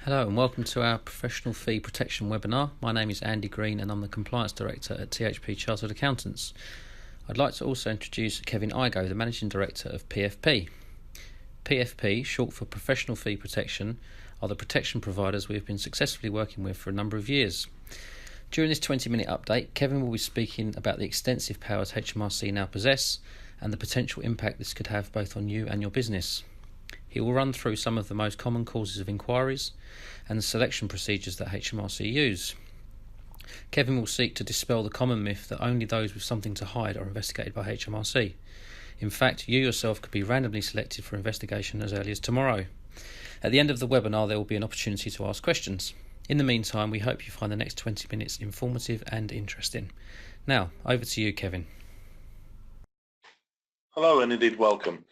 Hello and welcome to our Professional Fee Protection webinar. My name is Andy Green and I'm the Compliance Director at THP Chartered Accountants. I'd like to also introduce Kevin Igo, the Managing Director of PFP. PFP, short for Professional Fee Protection, are the protection providers we have been successfully working with for a number of years. During this 20-minute update, Kevin will be speaking about the extensive powers HMRC now possess and the potential impact this could have both on you and your business. He will run through some of the most common causes of inquiries and the selection procedures that HMRC use. Kevin will seek to dispel the common myth that only those with something to hide are investigated by HMRC. In fact, you yourself could be randomly selected for investigation as early as tomorrow. At the end of the webinar, there will be an opportunity to ask questions. In the meantime, we hope you find the next 20 minutes informative and interesting. Now, over to you, Kevin. Hello and indeed welcome.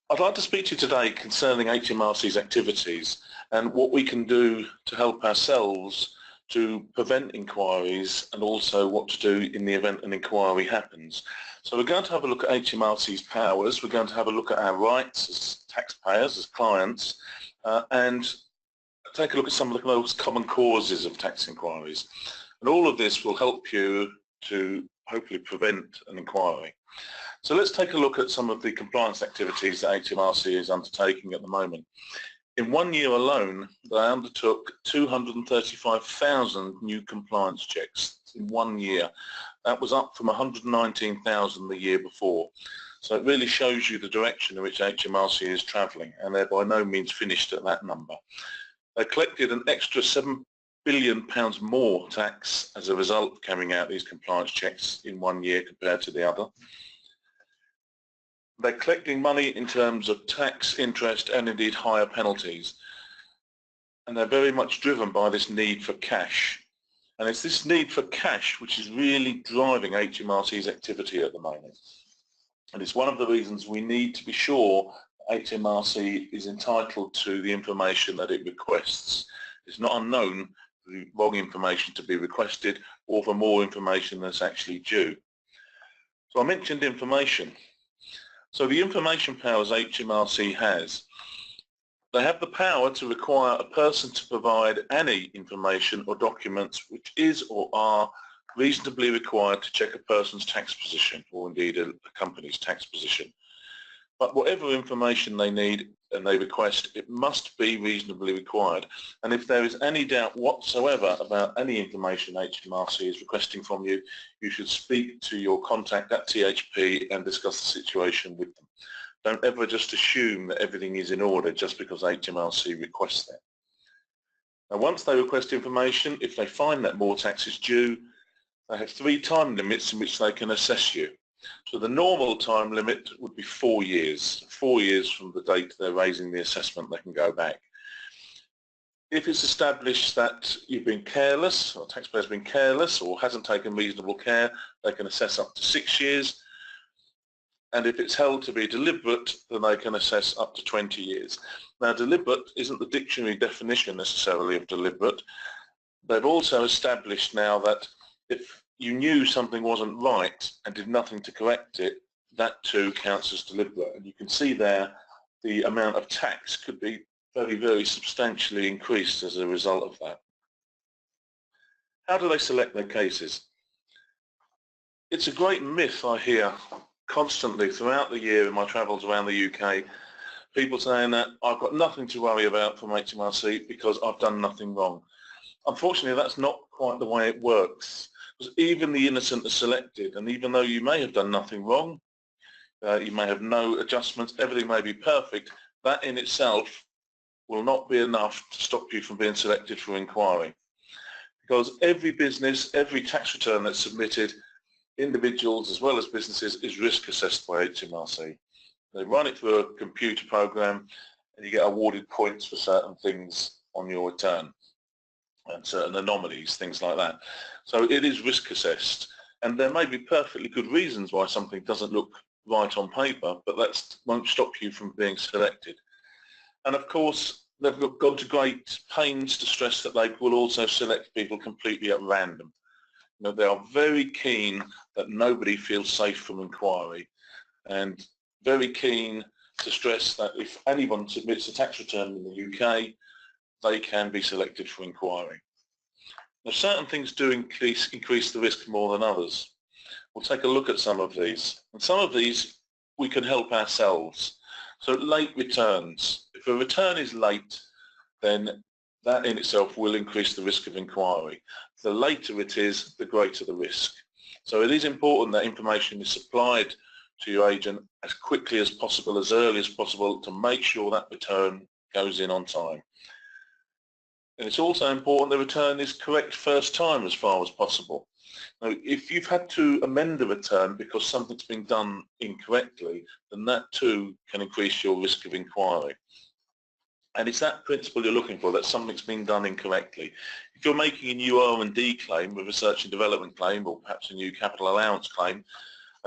I'd like to speak to you today concerning HMRC's activities and what we can do to help ourselves to prevent inquiries and also what to do in the event an inquiry happens. So we're going to have a look at HMRC's powers, we're going to have a look at our rights as taxpayers, as clients, and take a look at some of the most common causes of tax inquiries. And all of this will help you to hopefully prevent an inquiry. So let's take a look at some of the compliance activities that HMRC is undertaking at the moment. In 1 year alone, they undertook 235,000 new compliance checks in 1 year. That was up from 119,000 the year before. So it really shows you the direction in which HMRC is travelling, and they're by no means finished at that number. They collected an extra £7 billion more tax as a result of carrying out these compliance checks in 1 year compared to the other. They're collecting money in terms of tax, interest and indeed higher penalties, and they're very much driven by this need for cash, and it's this need for cash which is really driving HMRC's activity at the moment, and it's one of the reasons we need to be sure HMRC is entitled to the information that it requests. It's not unknown for the wrong information to be requested or for more information that's actually due. So I mentioned information. So the information powers HMRC has, they have the power to require a person to provide any information or documents which is or are reasonably required to check a person's tax position or indeed a company's tax position. But whatever information they need and they request, it must be reasonably required. And if there is any doubt whatsoever about any information HMRC is requesting from you, you should speak to your contact at THP and discuss the situation with them. Don't ever just assume that everything is in order just because HMRC requests it. Now, once they request information, if they find that more tax is due, they have 3 time limits in which they can assess you. So the normal time limit would be 4 years. 4 years from the date they're raising the assessment, they can go back. If it's established that you've been careless, or taxpayer's been careless, or hasn't taken reasonable care, they can assess up to 6 years. And if it's held to be deliberate, then they can assess up to 20 years. Now, deliberate isn't the dictionary definition necessarily of deliberate. They've also established now that if you knew something wasn't right and did nothing to correct it, that too counts as deliberate. And you can see there the amount of tax could be very, very substantially increased as a result of that. How do they select their cases? It's a great myth I hear constantly throughout the year in my travels around the UK, people saying that I've got nothing to worry about from HMRC because I've done nothing wrong. Unfortunately, that's not quite the way it works. Because even the innocent are selected, and even though you may have done nothing wrong, you may have no adjustments, everything may be perfect, that in itself will not be enough to stop you from being selected for inquiry. Because every business, every tax return that's submitted, individuals as well as businesses, is risk assessed by HMRC. They run it through a computer program and you get awarded points for certain things on your return and certain anomalies, things like that. So it is risk assessed, and there may be perfectly good reasons why something doesn't look right on paper, but that won't stop you from being selected. And of course, they've gone to great pains to stress that they will also select people completely at random. You know, they are very keen that nobody feels safe from inquiry, and very keen to stress that if anyone submits a tax return in the UK, they can be selected for inquiry. Now, certain things do increase the risk more than others. We'll take a look at some of these. And some of these we can help ourselves. So late returns. If a return is late, then that in itself will increase the risk of inquiry. The later it is, the greater the risk. So it is important that information is supplied to your agent as quickly as possible, as early as possible, to make sure that return goes in on time. And it's also important the return is correct first time as far as possible. Now, if you've had to amend the return because something's been done incorrectly, then that too can increase your risk of inquiry. And it's that principle you're looking for, that something's been done incorrectly. If you're making a new R&D claim, a research and development claim, or perhaps a new capital allowance claim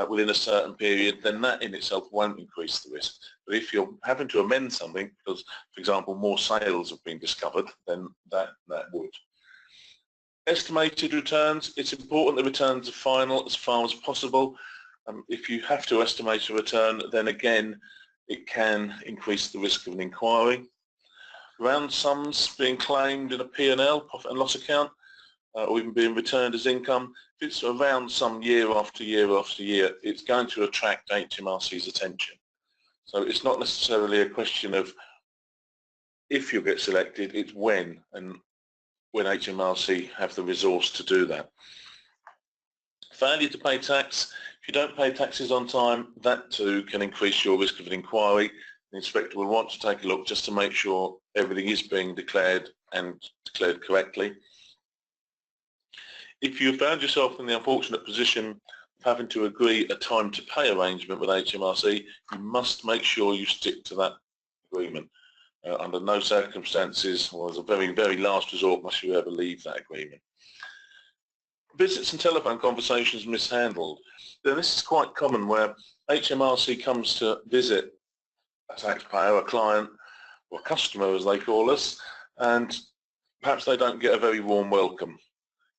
within a certain period, then that in itself won't increase the risk. But if you're having to amend something because, for example, more sales have been discovered, then that would. Estimated returns, it's important the returns are final as far as possible. If you have to estimate a return, then again, it can increase the risk of an inquiry. Round sums being claimed in a P&L, profit and loss account, or even being returned as income, if it's a round sum year after year after year, it's going to attract HMRC's attention. So it's not necessarily a question of if you get selected, it's when, and when HMRC have the resource to do that. Failure to pay tax. If you don't pay taxes on time, that too can increase your risk of an inquiry. The inspector will want to take a look just to make sure everything is being declared and declared correctly. If you found yourself in the unfortunate position of having to agree a time to pay arrangement with HMRC, you must make sure you stick to that agreement. Under no circumstances, or as a very, very last resort, must you ever leave that agreement. Visits and telephone conversations mishandled. Then this is quite common, where HMRC comes to visit a taxpayer, a client, or a customer as they call us, and perhaps they don't get a very warm welcome.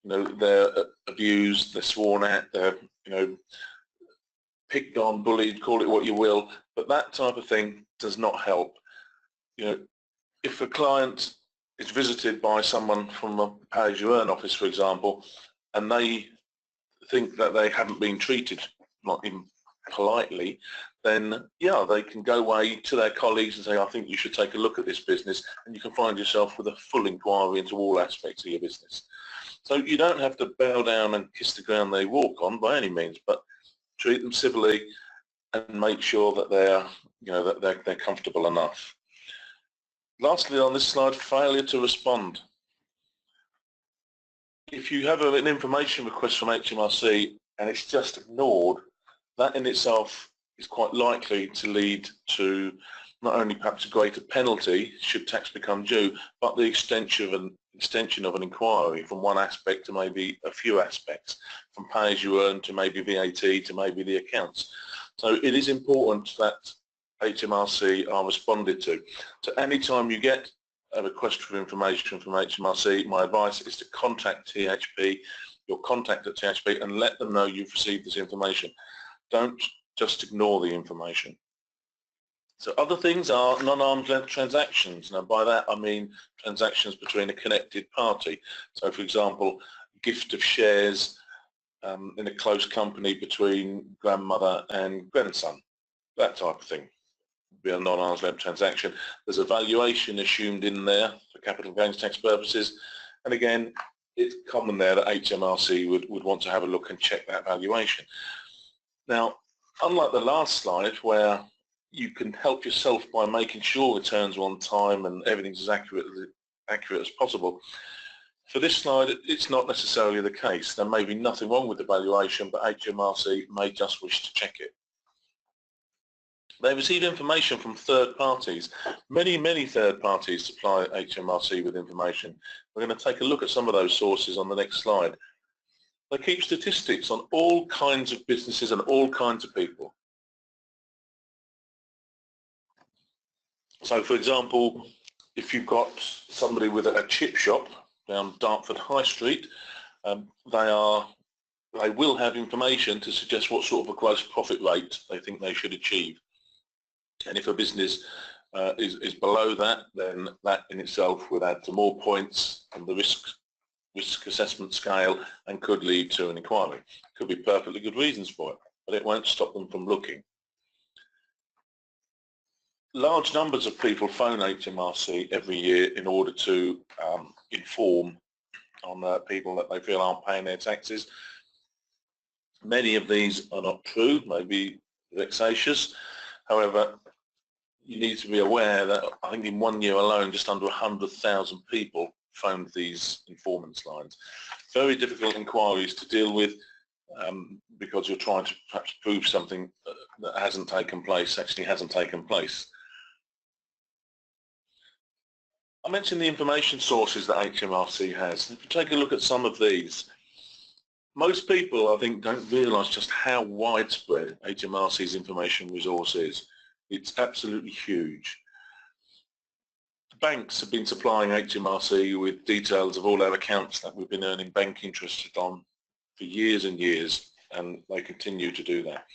You know, they're abused, they're sworn at, they're, you know, picked on, bullied, call it what you will, but that type of thing does not help. You know, if a client is visited by someone from a pay-as-you-earn office, for example, and they think that they haven't been treated, not even politely, then yeah, they can go away to their colleagues and say, I think you should take a look at this business, and you can find yourself with a full inquiry into all aspects of your business. So you don't have to bow down and kiss the ground they walk on by any means, but treat them civilly and make sure that they're, you know, that they're comfortable enough. Lastly on this slide, failure to respond. If you have an information request from HMRC and it's just ignored, that in itself is quite likely to lead to not only perhaps a greater penalty should tax become due, but the extension of an inquiry from one aspect to maybe a few aspects, from pay as you earn to maybe VAT to maybe the accounts. So it is important that HMRC are responded to. So any time you get a request for information from HMRC, my advice is to contact THP, your contact at THP, and let them know you've received this information. Don't just ignore the information. So other things are non-arm's length transactions. Now by that I mean transactions between a connected party. So for example, gift of shares in a close company between grandmother and grandson, that type of thing. Be a non-arm's length transaction. There's a valuation assumed in there for capital gains tax purposes, and again it's common there that HMRC would want to have a look and check that valuation. Now unlike the last slide where you can help yourself by making sure returns are on time and everything's as accurate as possible, for this slide it's not necessarily the case. There may be nothing wrong with the valuation, but HMRC may just wish to check it. They receive information from third parties. Many third parties supply HMRC with information. We're going to take a look at some of those sources on the next slide. They keep statistics on all kinds of businesses and all kinds of people. So for example, if you've got somebody with a chip shop down Dartford High Street, they will have information to suggest what sort of a gross profit rate they think they should achieve. And if a business is below that, then that in itself would add to more points on the risk assessment scale and could lead to an inquiry. Could be perfectly good reasons for it, but it won't stop them from looking. Large numbers of people phone HMRC every year in order to inform on people that they feel aren't paying their taxes. Many of these are not true, maybe vexatious. However, you need to be aware that I think in 1 year alone, just under 100,000 people phoned these informants lines. Very difficult inquiries to deal with because you're trying to perhaps prove something that hasn't taken place, actually hasn't taken place. I mentioned the information sources that HMRC has. If you take a look at some of these, most people, I think, don't realise just how widespread HMRC's information resource is. It's absolutely huge. Banks have been supplying HMRC with details of all our accounts that we've been earning bank interest on for years and years, and they continue to do that.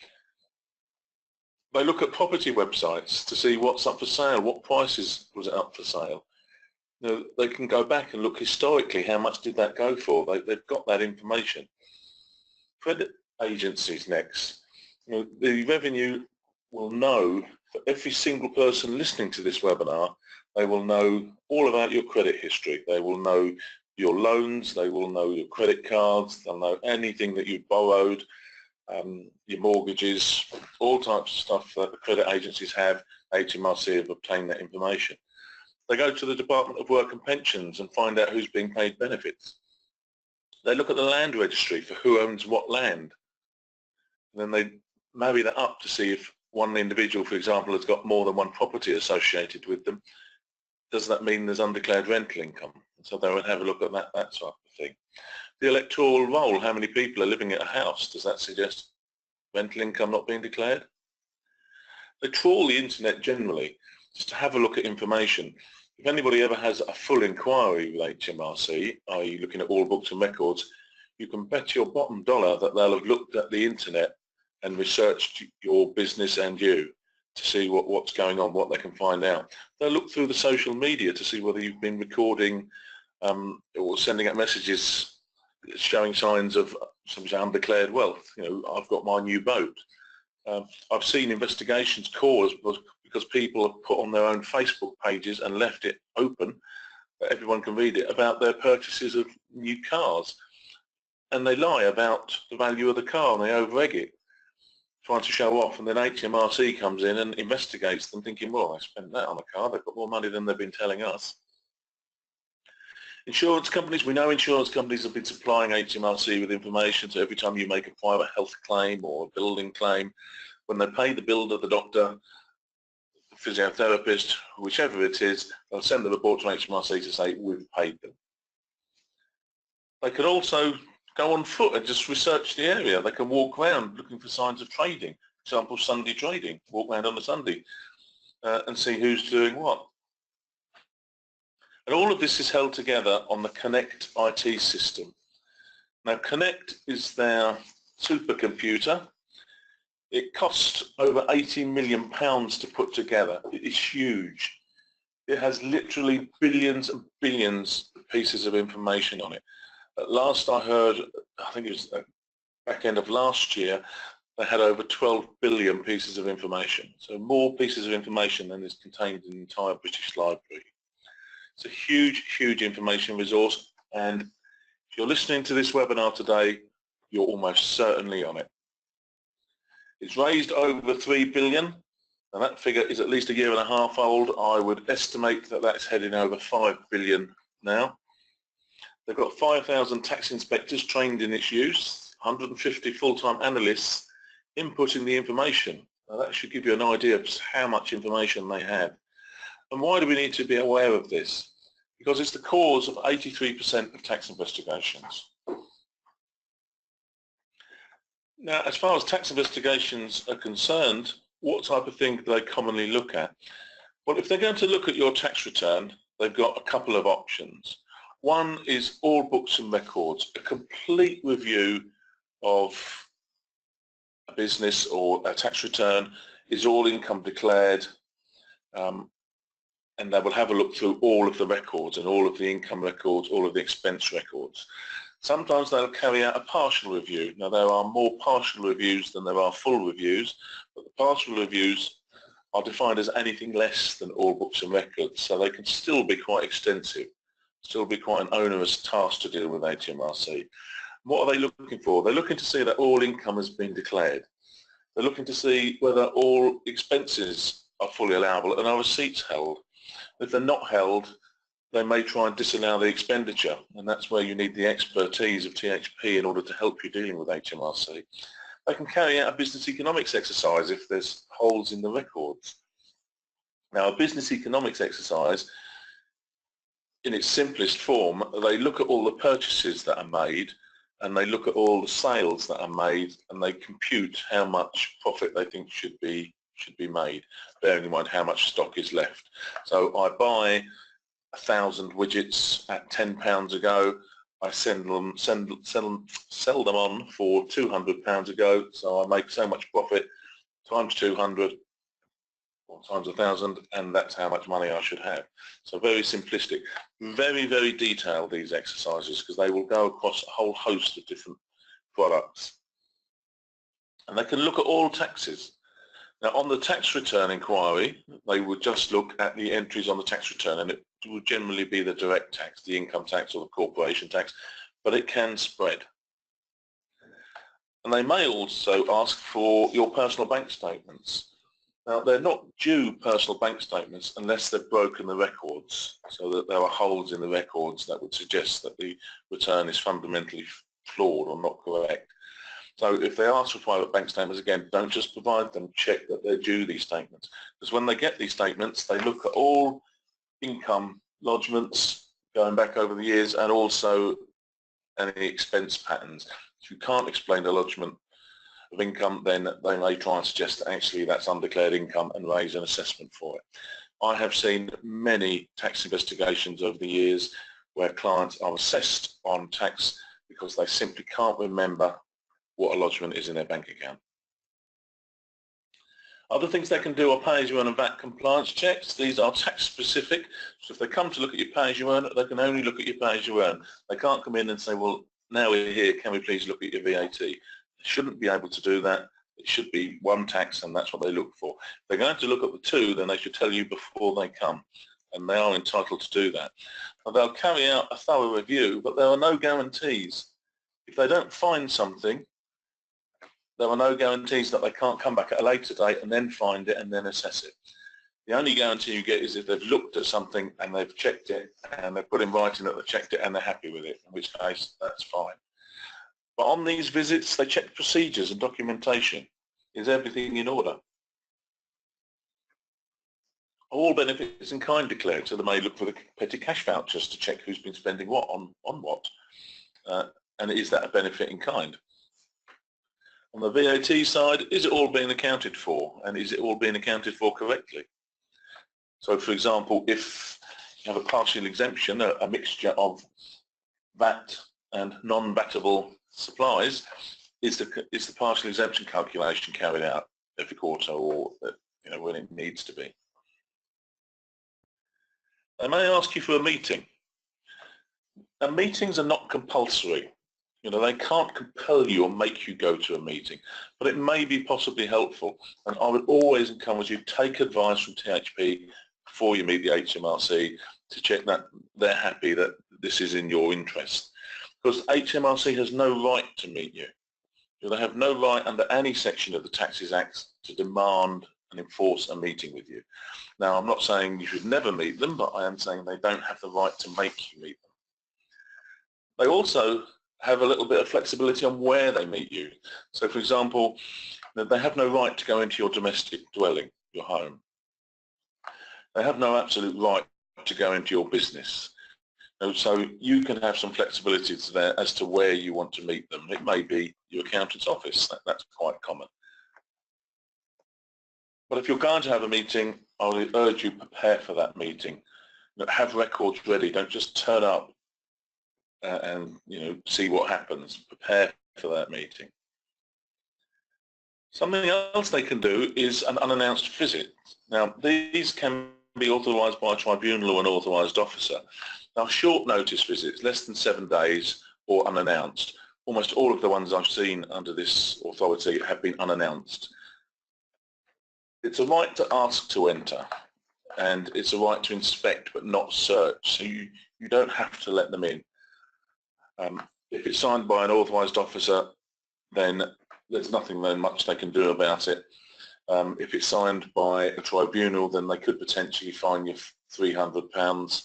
They look at property websites to see what's up for sale, what prices was it up for sale. You know, they can go back and look historically, how much did that go for? They've got that information. Credit agencies next. You know, the revenue will know for every single person listening to this webinar, they will know all about your credit history. They will know your loans, they will know your credit cards, they'll know anything that you borrowed, your mortgages, all types of stuff that the credit agencies have. HMRC have obtained that information. They go to the Department of Work and Pensions and find out who's being paid benefits. They look at the land registry for who owns what land. And then they marry that up to see if one individual, for example, has got more than one property associated with them. Does that mean there's undeclared rental income? So they would have a look at that type of thing. The electoral roll, how many people are living at a house? Does that suggest rental income not being declared? They trawl the internet generally just to have a look at information. If anybody ever has a full inquiry with HMRC, i.e. looking at all books and records, you can bet your bottom dollar that they'll have looked at the internet and researched your business and you to see what's going on, what they can find out. They'll look through the social media to see whether you've been recording or sending out messages showing signs of some undeclared wealth. You know, I've got my new boat. I've seen investigations caused because people have put on their own Facebook pages and left it open, that everyone can read it, about their purchases of new cars. And they lie about the value of the car and they over-egg it, trying to show off, and then HMRC comes in and investigates them thinking, well, I spent that on a car, they've got more money than they've been telling us. Insurance companies, we know insurance companies have been supplying HMRC with information, so every time you make a private health claim or a building claim, when they pay the builder, the doctor, the physiotherapist, whichever it is, they'll send the report to HMRC to say, we've paid them. They can also go on foot and just research the area. They can walk around looking for signs of trading, for example, Sunday trading, walk around on a Sunday and see who's doing what. And all of this is held together on the Connect IT system. Now, Connect is their supercomputer. It costs over £80 million to put together. It is huge. It has literally billions and billions of pieces of information on it. At last I heard, I think it was back end of last year, they had over 12 billion pieces of information. So more pieces of information than is contained in the entire British Library. It's a huge, huge information resource, and if you're listening to this webinar today, you're almost certainly on it. It's raised over 3 billion, and that figure is at least a year and a half old. I would estimate that that's heading over 5 billion now. They've got 5,000 tax inspectors trained in its use, 150 full-time analysts inputting the information. Now that should give you an idea of just how much information they have. And why do we need to be aware of this? Because it's the cause of 83% of tax investigations. Now, as far as tax investigations are concerned, what type of thing do they commonly look at? Well, if they're going to look at your tax return, they've got a couple of options. One is all books and records, a complete review of a business or a tax return. Is all income declared? and they will have a look through all of the records and all of the income records, all of the expense records. Sometimes they'll carry out a partial review. Now, there are more partial reviews than there are full reviews, but the partial reviews are defined as anything less than all books and records, so they can still be quite extensive, still be quite an onerous task to deal with HMRC. What are they looking for? They're looking to see that all income has been declared. They're looking to see whether all expenses are fully allowable and are receipts held. If they're not held, they may try and disallow the expenditure, and that's where you need the expertise of THP in order to help you dealing with HMRC. They can carry out a business economics exercise if there's holes in the records. Now, a business economics exercise, in its simplest form, they look at all the purchases that are made, and they look at all the sales that are made, and they compute how much profit they think should be made, bearing in mind how much stock is left. So I buy 1,000 widgets at £10 a go. I sell them on for £200 a go, so I make so much profit times 200 or times 1,000, and that's how much money I should have. So very simplistic, very, very detailed, these exercises, because they will go across a whole host of different products. And they can look at all taxes. Now, on the tax return inquiry, they would just look at the entries on the tax return, and it would generally be the direct tax, the income tax or the corporation tax, but it can spread. And they may also ask for your personal bank statements. Now, they're not due personal bank statements unless they've broken the records, so that there are holes in the records that would suggest that the return is fundamentally flawed or not correct. So if they ask for private bank statements, again, don't just provide them, check that they're due these statements. Because when they get these statements, they look at all income lodgements going back over the years and also any expense patterns. If you can't explain the lodgement of income, then they may try and suggest that actually that's undeclared income and raise an assessment for it. I have seen many tax investigations over the years where clients are assessed on tax because they simply can't remember what a lodgement is in their bank account. Other things they can do are pay-as-you-earn and VAT compliance checks. These are tax specific, so if they come to look at your pay-as-you-earn, they can only look at your pay-as-you-earn. They can't come in and say, well, now we're here, can we please look at your VAT? They shouldn't be able to do that. It should be one tax, and that's what they look for. If they're going to look at the two, then they should tell you before they come, and they are entitled to do that. Now, they'll carry out a thorough review, but there are no guarantees. If they don't find something, there are no guarantees that they can't come back at a later date and then find it and then assess it. The only guarantee you get is if they've looked at something and they've checked it and they've put in writing that they've checked it and they're happy with it, in which case that's fine. But on these visits, they check procedures and documentation. Is everything in order? All benefits in kind declared, so they may look for the petty cash vouchers to check who's been spending what on what, and is that a benefit in kind? On the VAT side, is it all being accounted for, and is it all being accounted for correctly? So, for example, if you have a partial exemption, a mixture of VAT and non-VATable supplies, is the partial exemption calculation carried out every quarter, or when it needs to be? They may ask you for a meeting. Now, meetings are not compulsory. They can't compel you or make you go to a meeting, but it may be possibly helpful. And I would always encourage you to take advice from THP before you meet the HMRC to check that they're happy that this is in your interest. Because HMRC has no right to meet you. They have no right under any section of the Taxes Act to demand and enforce a meeting with you. Now, I'm not saying you should never meet them, but I am saying they don't have the right to make you meet them. They also have a little bit of flexibility on where they meet you. So, for example, they have no right to go into your domestic dwelling, your home. They have no absolute right to go into your business. So you can have some flexibility there as to where you want to meet them. It may be your accountant's office. That's quite common. But if you're going to have a meeting, I would urge you prepare for that meeting. Have records ready. Don't just turn up and see what happens. Prepare for that meeting. Something else they can do is an unannounced visit. Now, these can be authorised by a tribunal or an authorised officer. Now, short notice visits, less than 7 days or unannounced. Almost all of the ones I've seen under this authority have been unannounced. It's a right to ask to enter, and it's a right to inspect but not search, so you don't have to let them in. If it's signed by an authorised officer, then there's nothing very much they can do about it. If it's signed by a tribunal, then they could potentially fine you £300.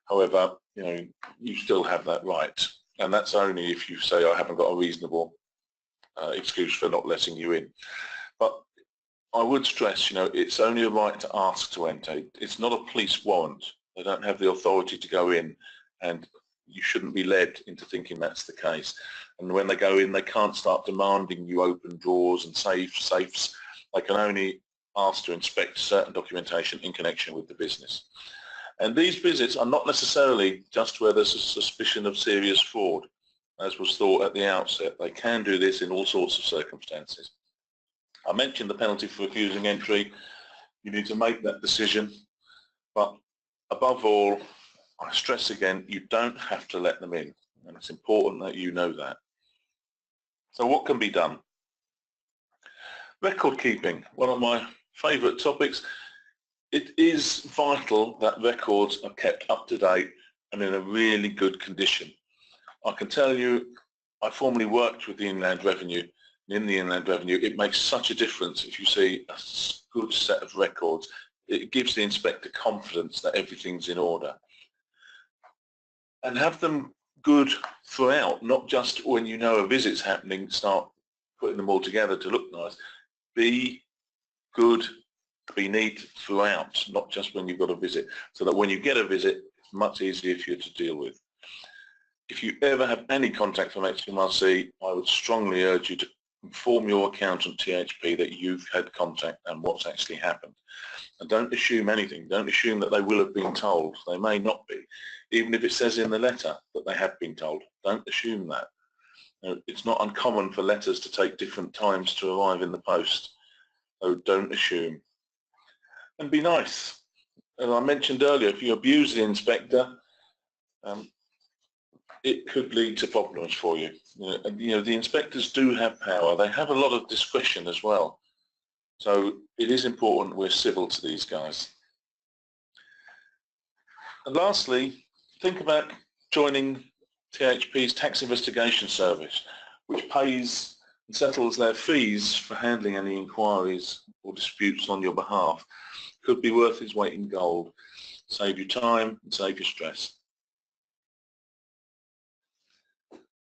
However, you still have that right, and that's only if you say I haven't got a reasonable excuse for not letting you in. But I would stress, it's only a right to ask to enter. It's not a police warrant. They don't have the authority to go in, and you shouldn't be led into thinking that's the case. And when they go in, they can't start demanding you open drawers and safes. They can only ask to inspect certain documentation in connection with the business. And these visits are not necessarily just where there's a suspicion of serious fraud, as was thought at the outset. They can do this in all sorts of circumstances. I mentioned the penalty for refusing entry. You need to make that decision, but above all, I stress again, you don't have to let them in, and it's important that you know that. So what can be done? Record keeping, one of my favourite topics. It is vital that records are kept up to date and in a really good condition. I can tell you, I formerly worked with the Inland Revenue. In the Inland Revenue, it makes such a difference if you see a good set of records. It gives the inspector confidence that everything's in order. And have them good throughout, not just when you know a visit's happening, start putting them all together to look nice. Be good, be neat throughout, not just when you've got a visit, so that when you get a visit, it's much easier for you to deal with. If you ever have any contact from HMRC, I would strongly urge you to inform your accountant THP that you've had contact and what's actually happened. And don't assume anything. Don't assume that they will have been told. They may not be. Even if it says in the letter that they have been told, don't assume that. It's not uncommon for letters to take different times to arrive in the post. So don't assume. And be nice. As I mentioned earlier, if you abuse the inspector, it could lead to problems for you. The inspectors do have power. They have a lot of discretion as well. So it is important we're civil to these guys. And lastly, think about joining THP's Tax Investigation Service, which pays and settles their fees for handling any inquiries or disputes on your behalf. Could be worth its weight in gold. Save you time and save you stress.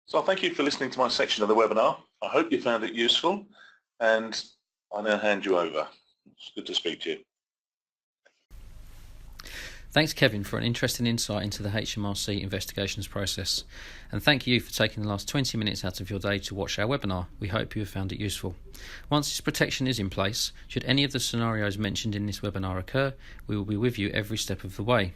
So thank you for listening to my section of the webinar. I hope you found it useful, and I now hand you over. It's good to speak to you. Thanks, Kevin, for an interesting insight into the HMRC investigations process. And thank you for taking the last 20 minutes out of your day to watch our webinar. We hope you have found it useful. Once this protection is in place, should any of the scenarios mentioned in this webinar occur, we will be with you every step of the way.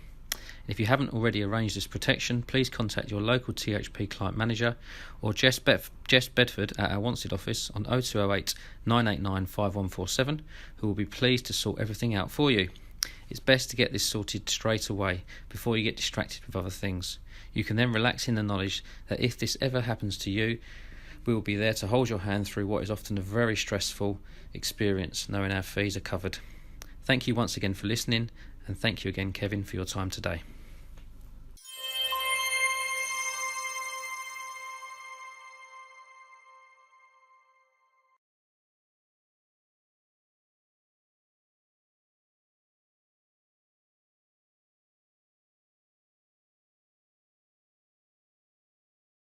If you haven't already arranged this protection, please contact your local THP client manager or Jess Bedford at our Wanstead office on 0208 989 5147, who will be pleased to sort everything out for you. It's best to get this sorted straight away before you get distracted with other things. You can then relax in the knowledge that if this ever happens to you, we will be there to hold your hand through what is often a very stressful experience, knowing our fees are covered. Thank you once again for listening, and thank you again, Kevin, for your time today.